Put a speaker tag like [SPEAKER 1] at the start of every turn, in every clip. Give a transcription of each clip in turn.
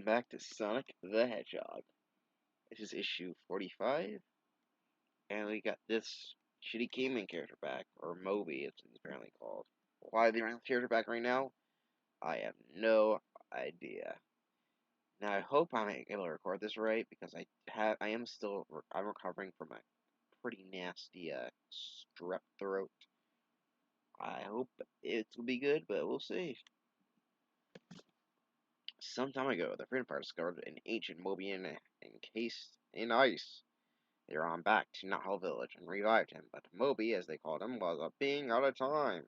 [SPEAKER 1] Welcome back to Sonic the Hedgehog. This is issue 45, and we got this shitty gaming character back, or Moby, it's apparently called. Why they bring the character back right now? I have no idea. Now I hope I'm able to record this right because I'm recovering from a pretty nasty strep throat. I hope it will be good, but we'll see. Some time ago, the Freedom Fighters discovered an ancient Mobian encased in ice. They were on back to Knot Hall Village and revived him, but Moby, as they called him, was a being out of time.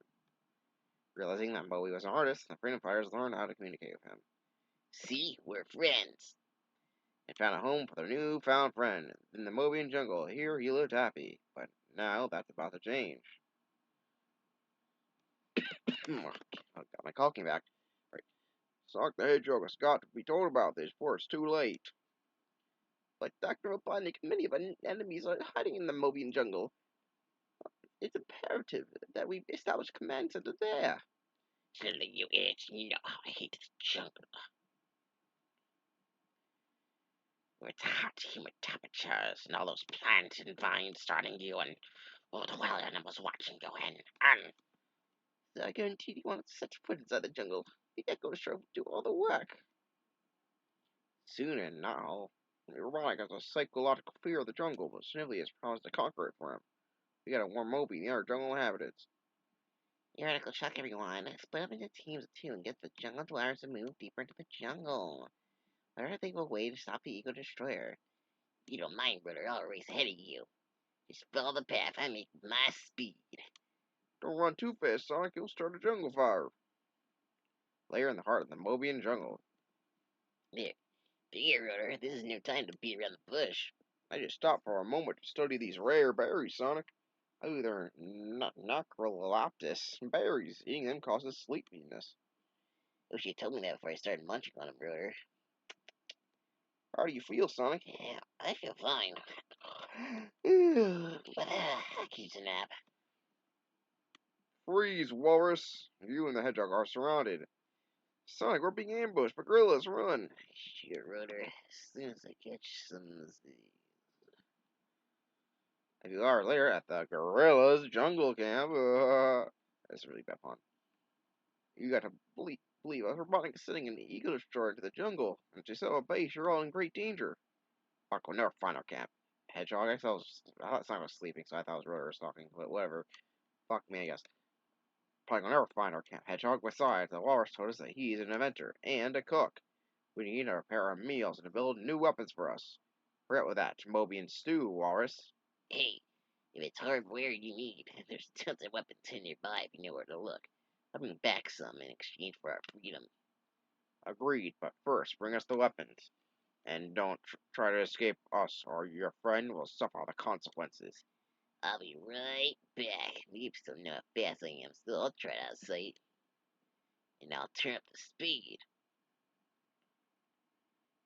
[SPEAKER 1] Realizing that Moby was an artist, the Freedom Fighters learned how to communicate with him. See, we're friends. And found a home for their newfound friend in the Mobian jungle. Here he lived happy, but now that's about to change. I got my caulking back. Right. Sonic the Hedgehog has got to be told about this before it's too late. But Dr. Robotnik, many of our enemies are hiding in the Mobian jungle. It's imperative that we establish a command center there.
[SPEAKER 2] Silly you idiots, you know how I hate this jungle. Where it's hot, humid temperatures, and all those plants and vines starting you, and all the wild animals watching go in.
[SPEAKER 1] So I guarantee you want to set your foot inside the jungle. The Echo Sure will do all the work. Soon and now, Ironic has a psychological fear of the jungle, but Snively has promised to conquer it for him. We gotta warn Moby and the other jungle inhabitants.
[SPEAKER 2] Your article shock everyone. Split up into teams of two and get the jungle dwellers to move deeper into the jungle. Whatever they will way to stop the Eco Destroyer. You don't mind, brother, I'll race ahead of you. Just follow the path I make with my speed.
[SPEAKER 1] Don't run too fast, Sonic, you'll start a jungle fire. Later in the heart of the Mobian jungle.
[SPEAKER 2] Here, brother, this is no time to beat around the bush.
[SPEAKER 1] I just stopped for a moment to study these rare berries, Sonic. Oh, they're Nocroloptis berries. Eating them causes sleepiness.
[SPEAKER 2] Wish you told me that before I started munching on them, brother.
[SPEAKER 1] How do you feel, Sonic?
[SPEAKER 2] Yeah, I feel fine. But I could use a nap.
[SPEAKER 1] Freeze, Walrus! You and the Hedgehog are surrounded. Sonic, we're being ambushed by gorillas. Run!
[SPEAKER 2] Shoot, Rotor, as soon as I catch some disease.
[SPEAKER 1] A few hours later, at the gorillas jungle camp, that's a really bad pun. You got to believe us. Robotic is sending an ego destroyer to the jungle, and if you set a base, you're all in great danger. Fuck, we'll never find our camp. Hedgehog, I thought Sonic was sleeping, so I thought it was Rotor was talking, but whatever. Fuck me, I guess. Probably will never find our camp, Hedgehog. Besides, the walrus told us that he's an inventor and a cook. We need to prepare our meals and to build new weapons for us. Forget with that, Mobian stew, walrus.
[SPEAKER 2] Hey, if it's hardware you need, there's tons of weapons in nearby if you know where to look. I'll bring back some in exchange for our freedom.
[SPEAKER 1] Agreed, but first, bring us the weapons. And don't try to escape us, or your friend will suffer the consequences.
[SPEAKER 2] I'll be right back. You still know how fast I am, so I'll try it out of sight. And I'll turn up the speed.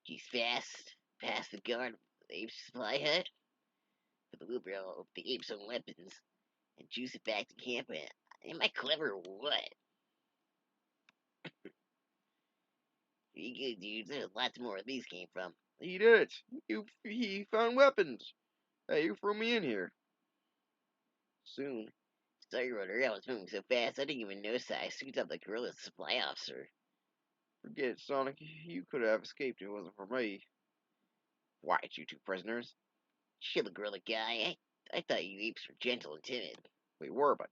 [SPEAKER 2] He's fast, past the guard of the ape supply hut, for the looper of the ape's own weapons, and juice it back to camp. Am I clever or what? Pretty good, dude. There's lots more where these came from.
[SPEAKER 1] He did it! He found weapons! Hey, you threw me in here. Soon.
[SPEAKER 2] Sorry, Rotor, I was moving so fast I didn't even notice that I scooped up the gorilla's supply officer.
[SPEAKER 1] Forget it, Sonic. You could have escaped if it wasn't for me. Why, you two prisoners?
[SPEAKER 2] Chill, gorilla guy. I thought you apes were gentle and timid.
[SPEAKER 1] We were, but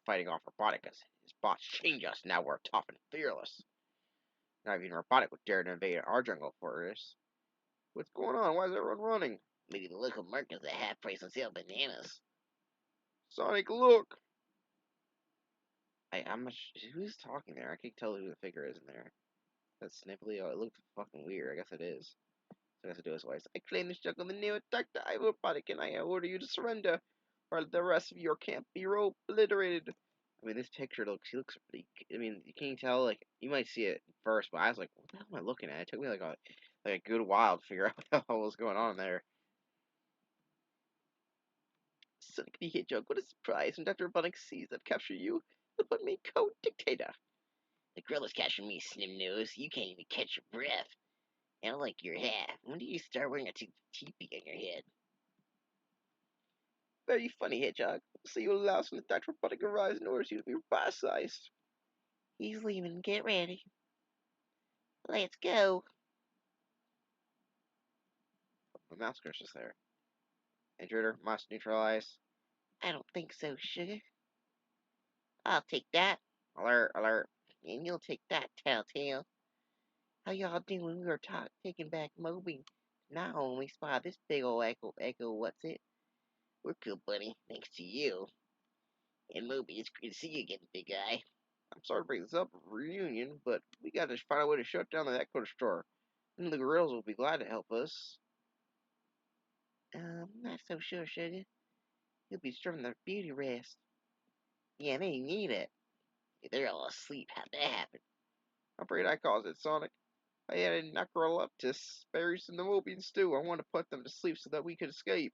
[SPEAKER 1] fighting off Roboticus. His boss changed us. Now we're tough and fearless. Not even Robotic would dare to invade our jungle forest. What's going on? Why is everyone running?
[SPEAKER 2] Maybe the local market's at half price on sale bananas.
[SPEAKER 1] Sonic, look! I'm not who's talking there? I can't tell who the figure is in there. That's Snipply? Oh, it looked fucking weird. I guess it is. So I have to do his voice. I claim this jungle the new attack the evil Robotic, and I order you to surrender, or the rest of your camp be obliterated. I mean, this picture he looks pretty. I mean, you can't tell. Like, you might see it first, but I was like, what the hell am I looking at? It took me like a good while to figure out what the hell was going on there. Sonic the Hedgehog, what a surprise when Dr. Robotnik sees I've captured you. Look what made co-dictator.
[SPEAKER 2] The gorilla's catching me, Snim Nose. You can't even catch your breath. I don't like your hat. When did you start wearing a teepee on your head?
[SPEAKER 1] Very funny, Hedgehog. So you allow some of Dr. Robotic arrives and orders you to be roboticized.
[SPEAKER 2] He's leaving. Get ready. Let's go.
[SPEAKER 1] The mouse curses there. Intruder must neutralize.
[SPEAKER 2] I don't think so, sugar. I'll take that.
[SPEAKER 1] Alert, alert.
[SPEAKER 2] And you'll take that, Telltale. How y'all doing? We were taking back Moby. Now when we spot this big ol' echo, what's it? We're cool, buddy. Thanks to you. And Moby, it's great to see you again, big guy.
[SPEAKER 1] I'm sorry to bring this up, reunion, but we gotta find a way to shut down the Echo Destroyer. And the gorillas will be glad to help us.
[SPEAKER 2] Not so sure, sugar. You'll be disturbing their beauty rest. Yeah, they need it. They're all asleep. How'd that happen?
[SPEAKER 1] I'm afraid I caused it, Sonic. I had a necroleptus buried in the Mobian stew. I want to put them to sleep so that we could escape.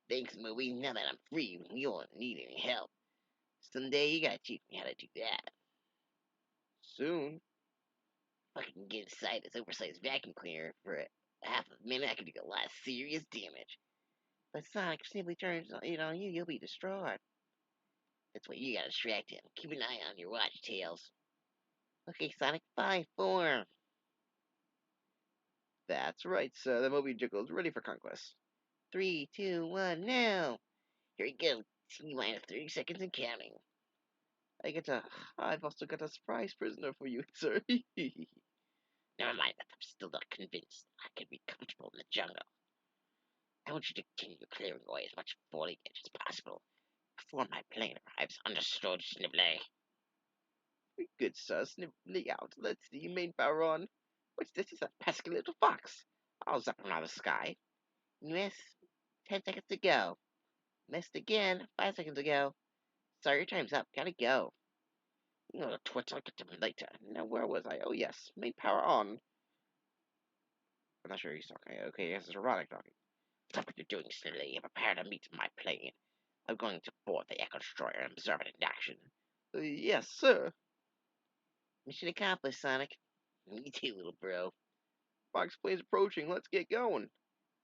[SPEAKER 2] Thanks, Moby. Now that I'm free, you won't need any help. Someday you gotta teach me how to do that.
[SPEAKER 1] Soon.
[SPEAKER 2] If I can get inside this oversized vacuum cleaner for half a minute, I can do a lot of serious damage. But Sonic simply turns it on you, you'll be destroyed. That's why you gotta distract him. Keep an eye on your watch, Tails. Okay, Sonic, 5-4.
[SPEAKER 1] That's right, sir. The Mobian Jiggle is ready for conquest.
[SPEAKER 2] 3, 2, 1, now. Here we go. T minus 30 seconds and counting.
[SPEAKER 1] I get a. I've also got a surprise prisoner for you, sir.
[SPEAKER 2] Never mind that. I'm still not convinced I can be comfortable in the jungle. I want you to continue clearing away as much foliage as possible before my plane arrives. Understood, Snibbly?
[SPEAKER 1] Good, sir. Sniffly out. Let's see. Main power on. What's this? It's a pesky little fox. I'll zap him out of the sky.
[SPEAKER 2] Miss, 10 seconds to go. Missed again, 5 seconds ago. Sorry, your time's up. Gotta go.
[SPEAKER 1] Oh, twits, I'll get to him later. Now, where was I? Oh, yes. Main power on. I'm not sure he's talking. Okay, yes, it's robotic talking.
[SPEAKER 2] Stop what you're doing, Snibbly. Prepare to meet my plane. I'm going to board the Echo Destroyer and observe it in action.
[SPEAKER 1] Yes, sir.
[SPEAKER 2] Mission accomplished, Sonic. Me too, little bro.
[SPEAKER 1] Fox plane's approaching. Let's get going.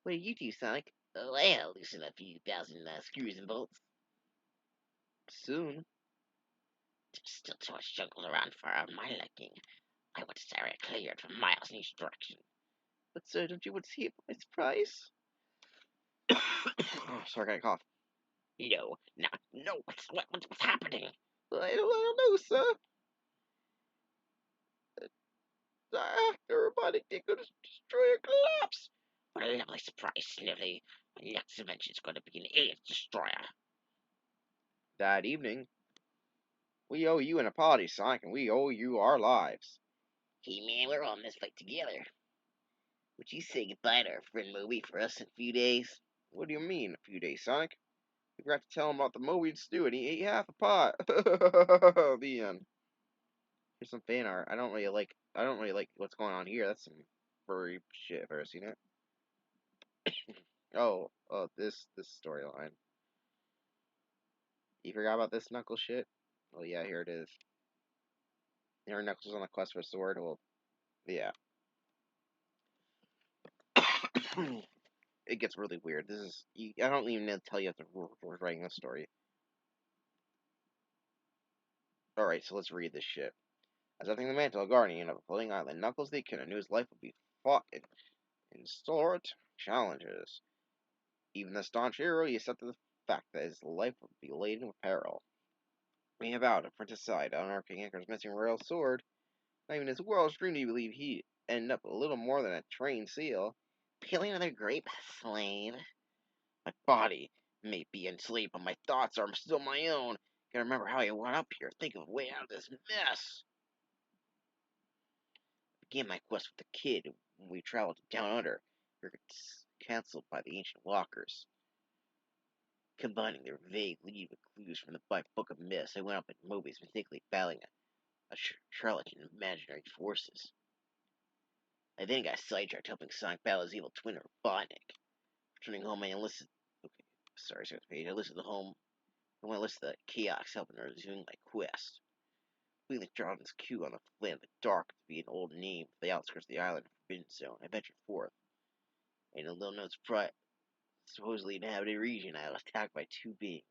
[SPEAKER 2] What do you do, Sonic? Oh, I'll loosen a few thousand screws and bolts.
[SPEAKER 1] Soon.
[SPEAKER 2] There's still too much jungle around for my liking. I want this area cleared for miles in each direction.
[SPEAKER 1] But, sir, don't you want to see it by surprise? Oh, sorry, I got a cough.
[SPEAKER 2] No, no, what's happening?
[SPEAKER 1] I don't know, sir. The robotic Echo Destroyer collapsed.
[SPEAKER 2] What a lovely surprise, Sniffly. My next invention is going to be an alien destroyer.
[SPEAKER 1] That evening, we owe you an apology, Sonic, and we owe you our lives.
[SPEAKER 2] Hey man, we're all in this fight together. Would you say goodbye to our friend Moby for us in a few days?
[SPEAKER 1] What do you mean, a few days, Sonic? We forgot to tell him about the Mobian stew, and he ate half a pot. The end. Here's some fan art. I don't really like what's going on here. That's some furry shit. I've ever seen it. Oh, this storyline. You forgot about this Knuckles shit? Oh yeah, here it is. Here Knuckles is on a quest for a sword. Well, yeah. It gets really weird. I don't even need to tell you if we're writing this story. Alright, so let's read this shit. As I think the mantle guardian of a floating island, Knuckles the Echidna knew his life would be fought in sort challenges. Even the staunch hero, he accepted the fact that his life would be laden with peril. He vowed to Princess Side, honor King Anchor's missing royal sword. Not even his world's dream do you believe he'd end up a little more than a trained seal.
[SPEAKER 2] Peel another grape, slave.
[SPEAKER 1] My body may be enslaved, but my thoughts are still my own. Gotta remember how I went up here. Think of a way out of this mess. I began my quest with the kid when we traveled to Down Under. We were cancelled by the ancient walkers. Combining their vague lead with clues from the Book of Myths, I went up in Mobius mistakenly battling a charlatan of imaginary forces. I then got sidetracked helping Sonic battle his evil twin Robotnik. Returning home, I enlisted. Okay, sorry, second page. I enlisted the home. I went to enlist the Chaos helping her resume my quest.
[SPEAKER 2] Leaving the Jonathan's Q on the land of the dark to be an old name for the outskirts of the island Forbidden Zone, I ventured forth. In a little known supposedly inhabited region, I was attacked by two beings.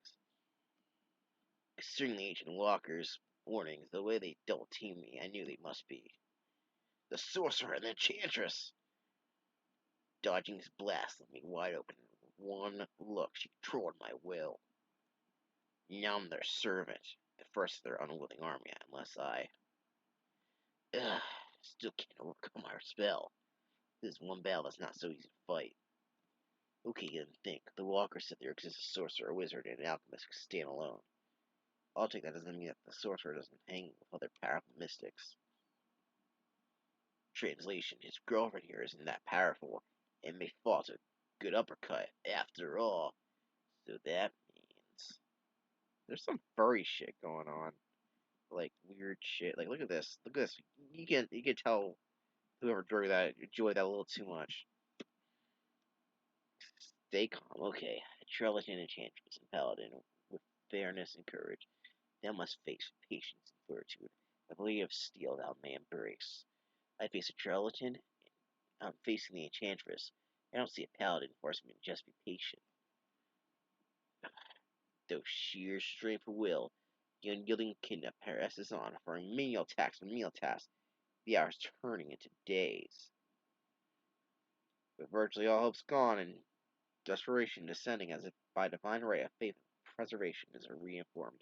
[SPEAKER 2] Considering the ancient walkers' warnings, the way they double teamed me, I knew they must be the sorcerer and the enchantress. Dodging his blast left me wide open. In one look, she controlled my will. Now I'm their servant. At first, their unwilling army, unless Ugh, still can't overcome our spell. This is one battle that's not so easy to fight. Okay, then think. The walkers said there exists a sorcerer, a wizard, and an alchemist who stand alone. I'll take that doesn't mean that the sorcerer doesn't hang with other powerful mystics. Translation: his girlfriend here isn't that powerful, and may fall to a good uppercut after all. So that means
[SPEAKER 1] There's some furry shit going on. Like weird shit. Like look at this. Look at this. You can tell whoever drew that enjoyed that a little too much.
[SPEAKER 2] stay calm. Okay, a Trellican enchantress and paladin with fairness and courage. Thou must face patience and fortitude. A blade of steel thou may embrace. I face a Trellican. I'm facing the enchantress. I don't see a paladin forcing me to just be patient. Though sheer strength of will, the unyielding kidnap passes on, offering menial tasks and menial tasks, the hours turning into days. But virtually all hope's gone, and desperation descending as if by divine right, a faith of preservation is reinformed.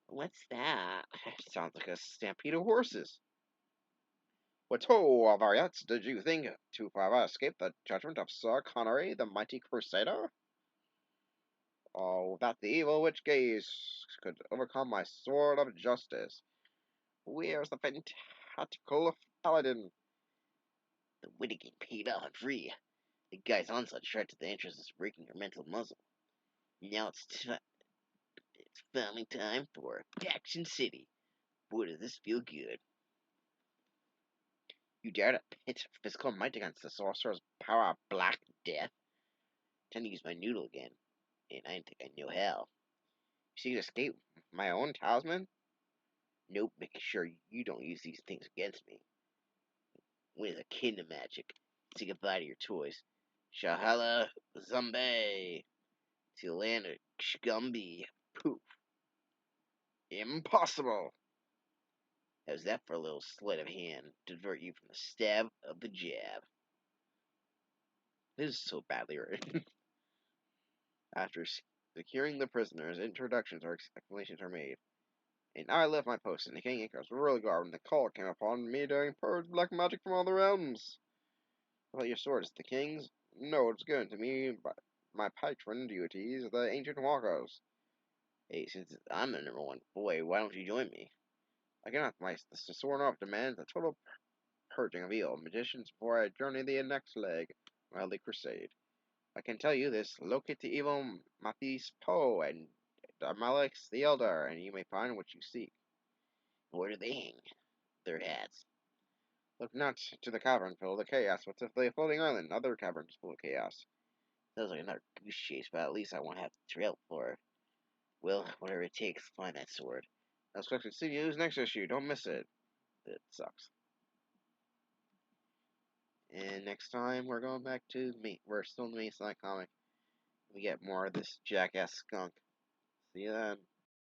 [SPEAKER 1] What's that? Sounds like a stampede of horses. What ho, Alvariats, did you think to escape the judgment of Sir Connery, the mighty crusader? Oh, that the evil witch gaze could overcome my sword of justice. Where's the fantastical paladin?
[SPEAKER 2] The witty getting paid out and free. The guy's onslaught tried to the interest is breaking your mental muzzle. Now it's finally time for Action City. Boy, does this feel good.
[SPEAKER 1] You dare to pit physical might against the sorcerer's power of black death?
[SPEAKER 2] Time to use my noodle again, and I didn't think I knew how.
[SPEAKER 1] You seek to escape my own talisman?
[SPEAKER 2] Nope, making sure you don't use these things against me. When it's akin to magic, say goodbye to your toys. Shahala Zumbe to the land of Shgumby. Poof.
[SPEAKER 1] Impossible!
[SPEAKER 2] How's that for a little sleight of hand to divert you from the stab of the jab?
[SPEAKER 1] This is so badly written. After securing the prisoners, introductions or explanations are made. And I left my post in the King Acres royal guard when the call came upon me during purge black magic from all the realms. About your swords, the king's? No, it's given to me by my patron deities, the ancient walkers.
[SPEAKER 2] Hey, since I'm the number one boy, why don't you join me?
[SPEAKER 1] I cannot my the sworn off demands a total purging of evil magicians before I journey the next leg, my holy crusade. I can tell you this: locate the evil Mathis Poe and Amalek the Elder, and you may find what you seek.
[SPEAKER 2] Where do they hang their hats?
[SPEAKER 1] Look not to the cavern full of chaos, but to the floating island, other caverns full of chaos.
[SPEAKER 2] Sounds like another goose chase, but at least I won't have to trail for it. Well, whatever it takes, find that sword.
[SPEAKER 1] I'll expect to see you next issue. Don't miss it. It sucks. And next time we're going back to me. We're still in the Mason comic. We get more of this jackass skunk. See you then.